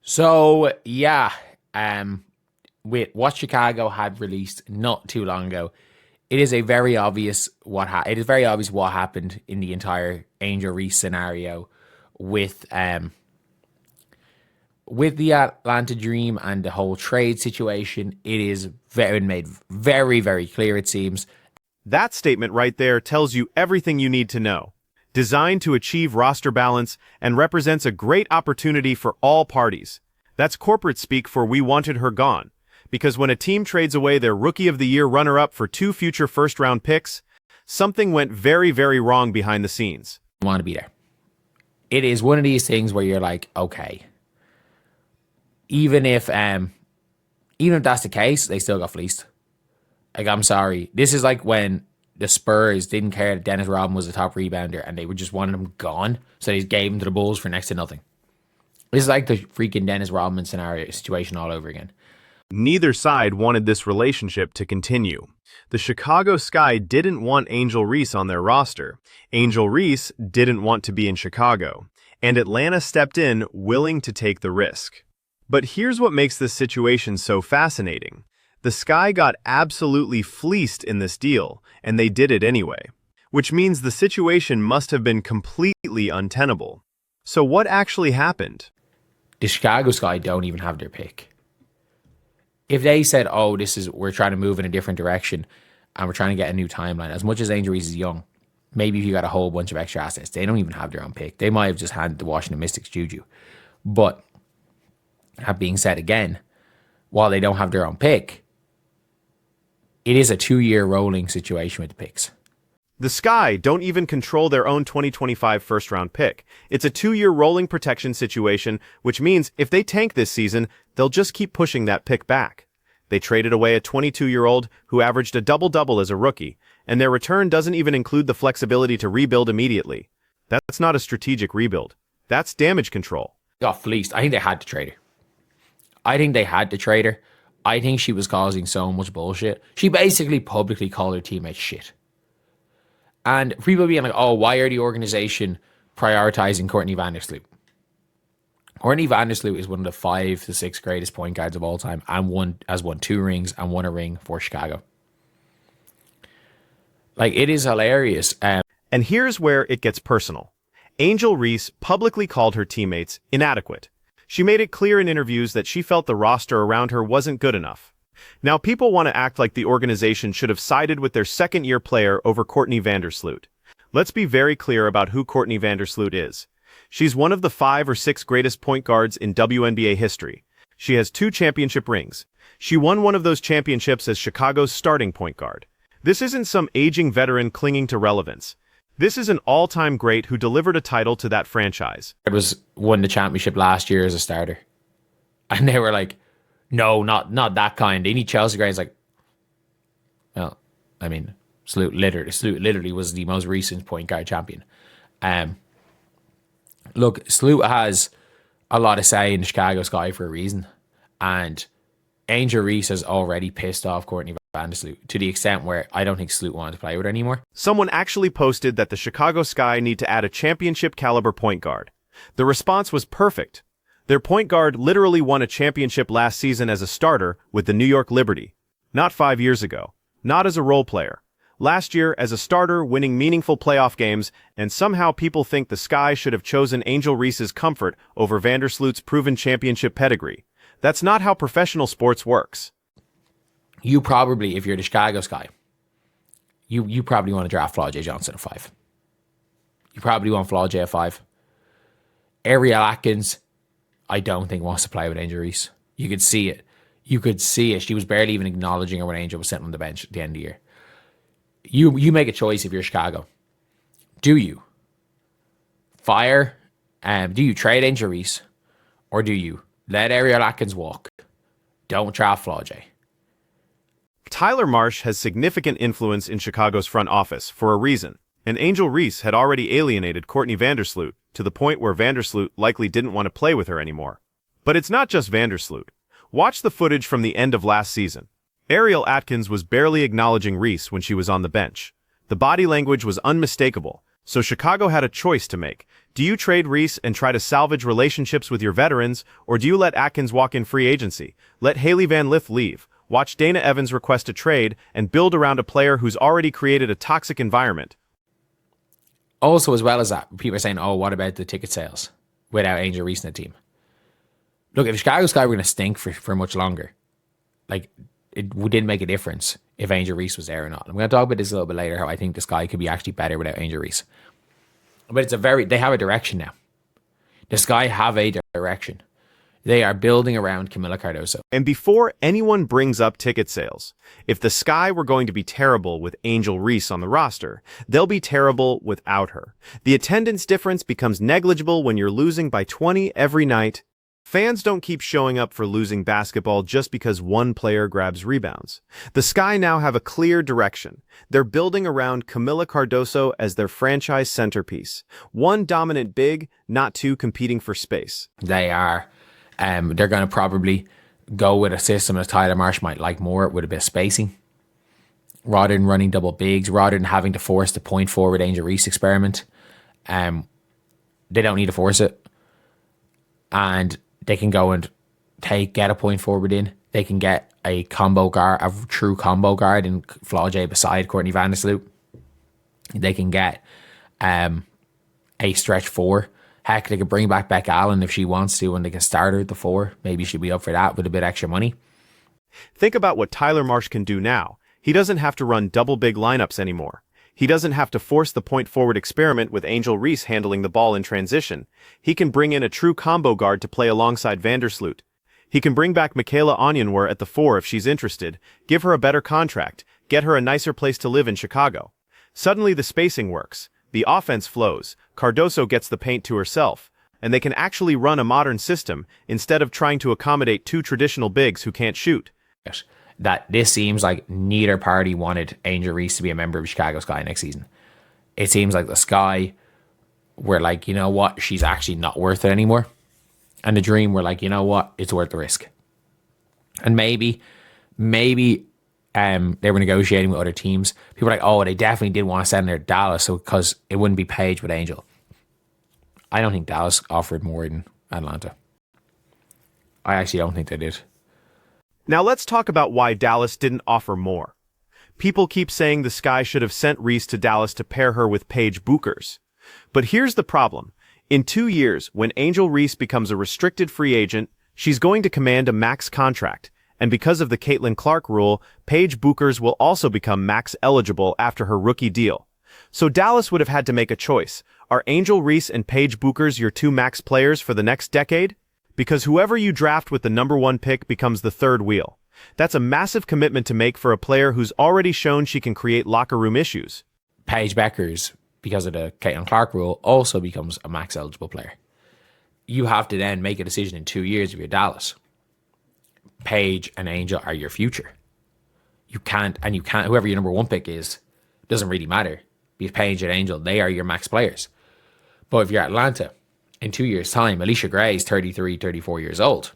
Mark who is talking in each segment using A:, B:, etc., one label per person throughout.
A: So yeah, um, with what Chicago had released not too long ago, it is a very obvious it is very obvious what happened in the entire Angel Reese scenario with with the Atlanta Dream and the whole trade situation. It is very made very clear, it seems.
B: That statement right there tells you everything you need to know. Designed to achieve roster balance and represents a great opportunity for all parties. That's corporate speak for "we wanted her gone." Because when a team trades away their Rookie of the Year runner-up for two future first-round picks, something went very wrong behind the scenes.
A: Want to be there. It is one of these things where you're like, okay, even if that's the case, they still got fleeced. Like, I'm sorry. This is like when the Spurs didn't care that Dennis Rodman was the top rebounder and they were just wanted him gone, so they gave him to the Bulls for next to nothing. This is like the freaking Dennis Rodman situation all over again.
B: Neither side wanted this relationship to continue. The Chicago Sky didn't want Angel Reese on their roster. Angel Reese didn't want to be in Chicago. And Atlanta stepped in, willing to take the risk. But here's what makes this situation so fascinating. The Sky got absolutely fleeced in this deal, and they did it anyway. Which means the situation must have been completely untenable. So what actually happened?
A: The Chicago Sky don't even have their pick. If they said, oh, we're trying to move in a different direction and we're trying to get a new timeline, as much as Angel Reese is young, maybe if you got a whole bunch of extra assets, they don't even have their own pick. They might have just handed the Washington Mystics juju. But that being said again, while they don't have their own pick, it is a 2-year rolling situation with the picks.
B: The Sky don't even control their own 2025 first-round pick. It's a 2-year rolling protection situation, which means if they tank this season, they'll just keep pushing that pick back. They traded away a 22-year-old who averaged a double-double as a rookie, and their return doesn't even include the flexibility to rebuild immediately. That's not a strategic rebuild. That's damage control.
A: Got fleeced. I think they had to trade her. I think she was causing so much bullshit. She basically publicly called her teammates shit. And people being like, oh, why are the organization prioritizing Courtney Vandersloot? Courtney Vandersloot is one of the 5 to 6 greatest point guards of all time and has won 2 rings and won a ring for Chicago. Like, it is hilarious.
B: And here's where it gets personal. Angel Reese publicly called her teammates inadequate. She made it clear in interviews that she felt the roster around her wasn't good enough. Now people want to act like the organization should have sided with their second-year player over Courtney Vandersloot. Let's be very clear about who Courtney Vandersloot is. She's one of the 5 or 6 greatest point guards in WNBA history. She has 2 championship rings. She won one of those championships as Chicago's starting point guard. This isn't some aging veteran clinging to relevance. This is an all-time great who delivered a title to that franchise.
A: It was won the championship last year as a starter. And they were like, no, not that kind. They need Chelsea guys. Like, well, I mean, Sloot literally was the most recent point guard champion. Look, Sloot has a lot of say in the Chicago Sky for a reason. And Angel Reese has already pissed off Courtney Vandersloot to the extent where I don't think Sloot wanted to play with her anymore.
B: Someone actually posted that the Chicago Sky need to add a championship caliber point guard. The response was perfect. Their point guard literally won a championship last season as a starter with the New York Liberty. Not 5 years ago. Not as a role player. Last year as a starter winning meaningful playoff games, and somehow people think the Sky should have chosen Angel Reese's comfort over Vandersloot's proven championship pedigree. That's not how professional sports works.
A: You probably, if you're the Chicago Sky, you probably want to draft Flaw J. Johnson at 5. You probably want Flaw J at 5. Ariel Atkins, I don't think wants to play with Angel Reese. You could see it. She was barely even acknowledging her when Angel was sitting on the bench at the end of the year. You make a choice if you're Chicago. Do you fire? Do you trade Angel Reese? Or do you let Ariel Atkins walk? Don't draft Flaw J.
B: Tyler Marsh has significant influence in Chicago's front office for a reason, and Angel Reese had already alienated Courtney Vandersloot to the point where Vandersloot likely didn't want to play with her anymore. But it's not just Vandersloot. Watch the footage from the end of last season. Ariel Atkins was barely acknowledging Reese when she was on the bench. The body language was unmistakable, So Chicago had a choice to make. Do you trade Reese and try to salvage relationships with your veterans, or do you let Atkins walk in free agency? Let Haley Van Lith leave. Watch Dana Evans request a trade and build around a player who's already created a toxic environment.
A: Also, as well as that, people are saying, oh, what about the ticket sales without Angel Reese in the team? Look, if Chicago Sky were going to stink for much longer, like, it didn't make a difference if Angel Reese was there or not. I'm going to talk about this a little bit later, how I think the Sky could be actually better without Angel Reese. But they have a direction now. The Sky have a direction. They are building around Camila Cardoso.
B: And before anyone brings up ticket sales, if the Sky were going to be terrible with Angel Reese on the roster, they'll be terrible without her. The attendance difference becomes negligible when you're losing by 20 every night. Fans don't keep showing up for losing basketball just because one player grabs rebounds. The Sky now have a clear direction. They're building around Camila Cardoso as their franchise centerpiece. One dominant big, not two competing for space.
A: They are. They're going to probably go with a system that Tyler Marsh might like more, with a bit of spacing, rather than running double bigs, rather than having to force the point forward Angel Reese experiment. They don't need to force it. And they can go and get a point forward in. They can get a combo guard, a true combo guard in Flau'jae beside Courtney Vandersloot. They can get a stretch four. Heck, they could bring back Beck Allen if she wants to, and they can start her at the four. Maybe she'd be up for that with a bit extra money.
B: Think about what Tyler Marsh can do now. He doesn't have to run double big lineups anymore. He doesn't have to force the point forward experiment with Angel Reese handling the ball in transition. He can bring in a true combo guard to play alongside Vandersloot. He can bring back Michaela Onyenwere at the four if she's interested, give her a better contract, get her a nicer place to live in Chicago. Suddenly the spacing works. The offense flows, Cardoso gets the paint to herself, and they can actually run a modern system instead of trying to accommodate two traditional bigs who can't shoot.
A: That this seems like neither party wanted Angel Reese to be a member of Chicago Sky next season. It seems like the Sky were like, you know what, she's actually not worth it anymore. And the Dream were like, you know what, it's worth the risk. And maybe they were negotiating with other teams. People were like, oh, they definitely did want to send her to Dallas, so because it wouldn't be Paige with Angel. I don't think Dallas offered more than Atlanta. I actually don't think they did.
B: Now let's talk about why Dallas didn't offer more. People keep saying the Sky should have sent Reese to Dallas to pair her with Paige Buchers. But here's the problem. In 2 years, when Angel Reese becomes a restricted free agent, she's going to command a max contract. And because of the Caitlin Clark rule, Paige Buchers will also become max eligible after her rookie deal. So Dallas would have had to make a choice. Are Angel Reese and Paige Buchers your two max players for the next decade? Because whoever you draft with the number one pick becomes the third wheel. That's a massive commitment to make for a player who's already shown she can create locker room issues.
A: Paige Buchers, because of the Caitlin Clark rule, also becomes a max eligible player. You have to then make a decision in 2 years if you're Dallas. Paige and Angel are your future. You can't, whoever your number one pick is, doesn't really matter. Because Paige and Angel, they are your max players. But if you're Atlanta, in 2 years' time, Alicia Gray is 33, 34 years old.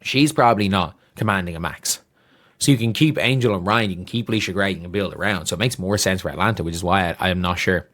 A: She's probably not commanding a max. So you can keep Angel and Ryan, you can keep Alicia Gray, you can build around. So it makes more sense for Atlanta, which is why I am not sure.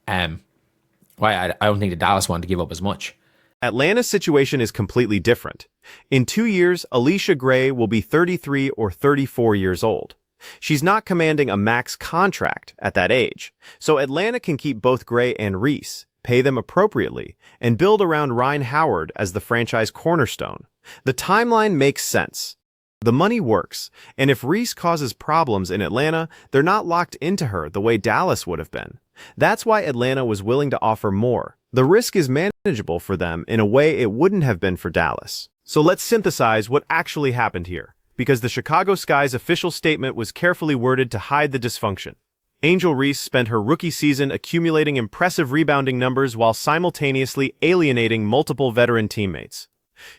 A: Why I don't think the Dallas wanted to give up as much.
B: Atlanta's situation is completely different. In 2 years, Alicia Gray will be 33 or 34 years old. She's not commanding a max contract at that age. So Atlanta can keep both Gray and Reese, pay them appropriately, and build around Ryan Howard as the franchise cornerstone. The timeline makes sense. The money works, and if Reese causes problems in Atlanta, they're not locked into her the way Dallas would have been. That's why Atlanta was willing to offer more. The risk is manageable for them in a way it wouldn't have been for Dallas. So let's synthesize what actually happened here, because the Chicago Sky's official statement was carefully worded to hide the dysfunction. Angel Reese spent her rookie season accumulating impressive rebounding numbers while simultaneously alienating multiple veteran teammates.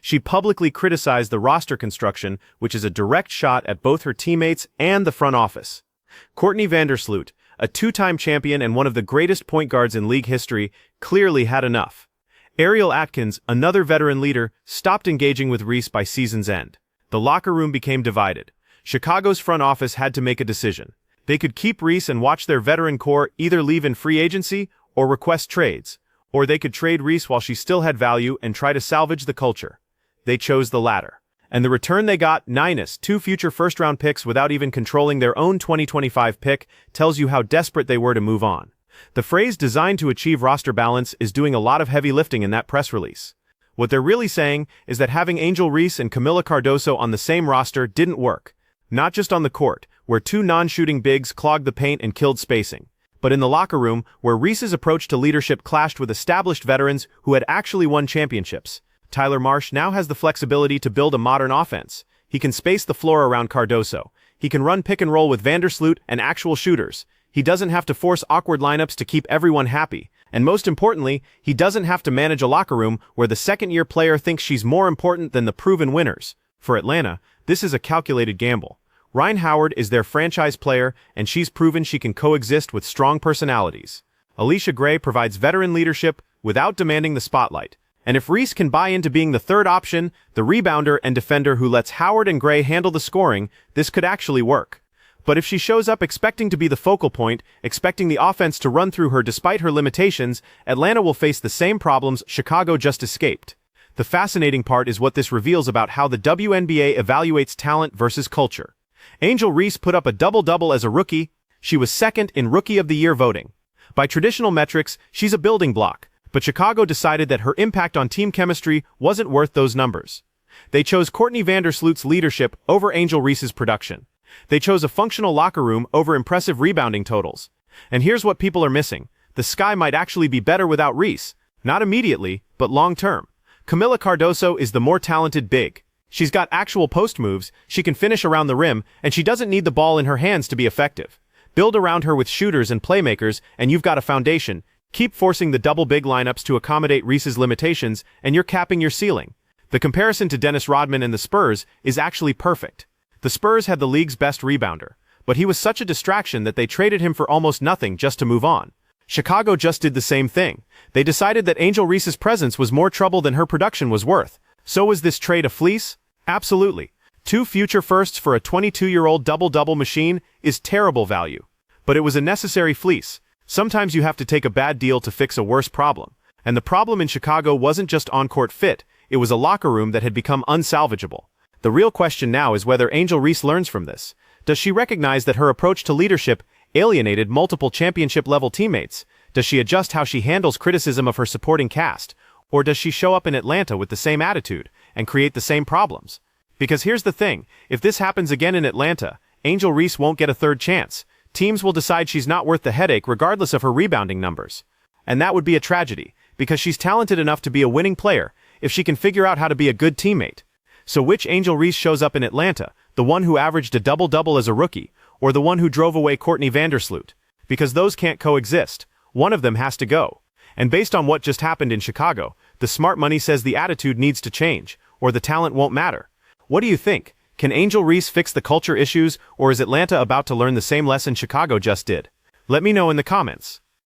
B: She publicly criticized the roster construction, which is a direct shot at both her teammates and the front office. Courtney Vandersloot, a two-time champion and one of the greatest point guards in league history, clearly had enough. Ariel Atkins, another veteran leader, stopped engaging with Reese by season's end. The locker room became divided. Chicago's front office had to make a decision. They could keep Reese and watch their veteran core either leave in free agency or request trades, or they could trade Reese while she still had value and try to salvage the culture. They chose the latter. And the return they got, minus 2 future first-round picks without even controlling their own 2025 pick, tells you how desperate they were to move on. The phrase designed to achieve roster balance is doing a lot of heavy lifting in that press release. What they're really saying is that having Angel Reese and Camila Cardoso on the same roster didn't work. Not just on the court, where 2 non-shooting bigs clogged the paint and killed spacing, but in the locker room, where Reese's approach to leadership clashed with established veterans who had actually won championships. Tyler Marsh now has the flexibility to build a modern offense. He can space the floor around Cardoso. He can run pick and roll with Vandersloot and actual shooters. He doesn't have to force awkward lineups to keep everyone happy. And most importantly, he doesn't have to manage a locker room where the second-year player thinks she's more important than the proven winners. For Atlanta, this is a calculated gamble. Rhyne Howard is their franchise player, and she's proven she can coexist with strong personalities. Alicia Gray provides veteran leadership without demanding the spotlight. And if Reese can buy into being the third option, the rebounder and defender who lets Howard and Gray handle the scoring, this could actually work. But if she shows up expecting to be the focal point, expecting the offense to run through her despite her limitations, Atlanta will face the same problems Chicago just escaped. The fascinating part is what this reveals about how the WNBA evaluates talent versus culture. Angel Reese put up a double-double as a rookie. She was second in Rookie of the Year voting. By traditional metrics, she's a building block, but Chicago decided that her impact on team chemistry wasn't worth those numbers. They chose Courtney Vandersloot's leadership over Angel Reese's production. They chose a functional locker room over impressive rebounding totals. And here's what people are missing. The sky might actually be better without Reese. Not immediately, but long-term. Camila Cardoso is the more talented big. She's got actual post moves, she can finish around the rim, and she doesn't need the ball in her hands to be effective. Build around her with shooters and playmakers, and you've got a foundation. Keep forcing the double big lineups to accommodate Reese's limitations, and you're capping your ceiling. The comparison to Dennis Rodman and the Spurs is actually perfect. The Spurs had the league's best rebounder, but he was such a distraction that they traded him for almost nothing just to move on. Chicago just did the same thing. They decided that Angel Reese's presence was more trouble than her production was worth. So was this trade a fleece? Absolutely. 2 future firsts for a 22-year-old double-double machine is terrible value. But it was a necessary fleece. Sometimes you have to take a bad deal to fix a worse problem. And the problem in Chicago wasn't just on-court fit, it was a locker room that had become unsalvageable. The real question now is whether Angel Reese learns from this. Does she recognize that her approach to leadership alienated multiple championship-level teammates? Does she adjust how she handles criticism of her supporting cast? Or does she show up in Atlanta with the same attitude and create the same problems? Because here's the thing, if this happens again in Atlanta, Angel Reese won't get a third chance. Teams will decide she's not worth the headache regardless of her rebounding numbers. And that would be a tragedy, because she's talented enough to be a winning player if she can figure out how to be a good teammate. So which Angel Reese shows up in Atlanta, the one who averaged a double-double as a rookie, or the one who drove away Courtney Vandersloot? Because those can't coexist. One of them has to go. And based on what just happened in Chicago, the smart money says the attitude needs to change, or the talent won't matter. What do you think? Can Angel Reese fix the culture issues, or is Atlanta about to learn the same lesson Chicago just did? Let me know in the comments.